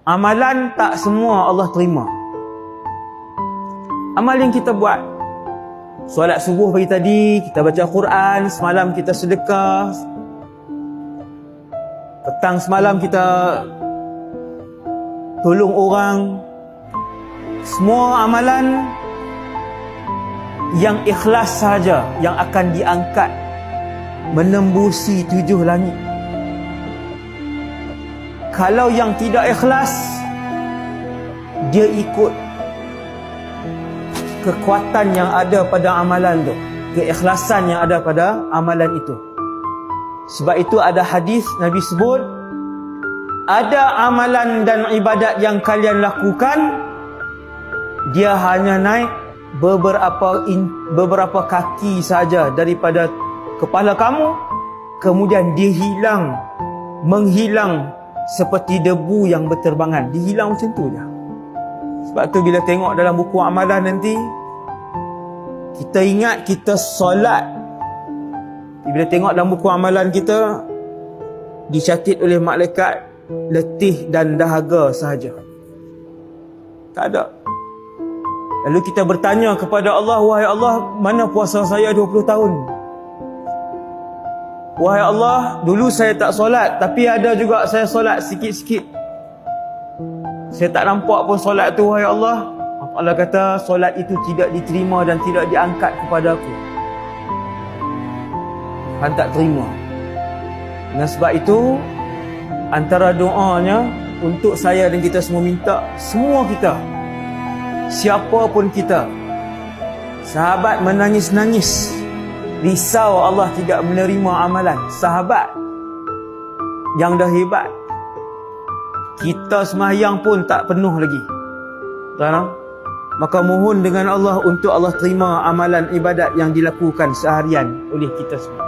Amalan tak semua Allah terima. Amal yang kita buat, solat subuh pagi tadi, kita baca Quran, semalam kita sedekah, petang semalam kita tolong orang, semua amalan yang ikhlas sahaja yang akan diangkat menembusi 7 langit. Kalau yang tidak ikhlas, dia ikut kekuatan yang ada pada amalan tu, keikhlasan yang ada pada amalan itu. Sebab itu ada hadis Nabi sebut, ada amalan dan ibadat yang kalian lakukan, dia hanya naik beberapa kaki saja daripada kepala kamu, kemudian dia menghilang seperti debu yang berterbangan. Dihilang macam tu je. Sebab tu bila tengok dalam buku amalan nanti, kita ingat kita solat. Bila tengok dalam buku amalan kita, dicatat oleh malaikat letih dan dahaga sahaja. Tak ada. Lalu kita bertanya kepada Allah, wahai Allah, mana puasa saya 20 tahun? Wahai Allah, dulu saya tak solat, tapi ada juga saya solat sikit-sikit. Saya tak nampak pun solat tu, wahai Allah. Allah kata, solat itu tidak diterima dan tidak diangkat kepada aku. Han tak terima. Dan sebab itu, antara doanya untuk saya dan kita semua minta, semua kita, siapa pun kita, sahabat menangis-nangis, risau Allah tidak menerima amalan. Sahabat yang dah hebat, kita sembahyang pun tak penuh lagi, tak? Maka mohon dengan Allah untuk Allah terima amalan ibadat yang dilakukan seharian oleh kita semua.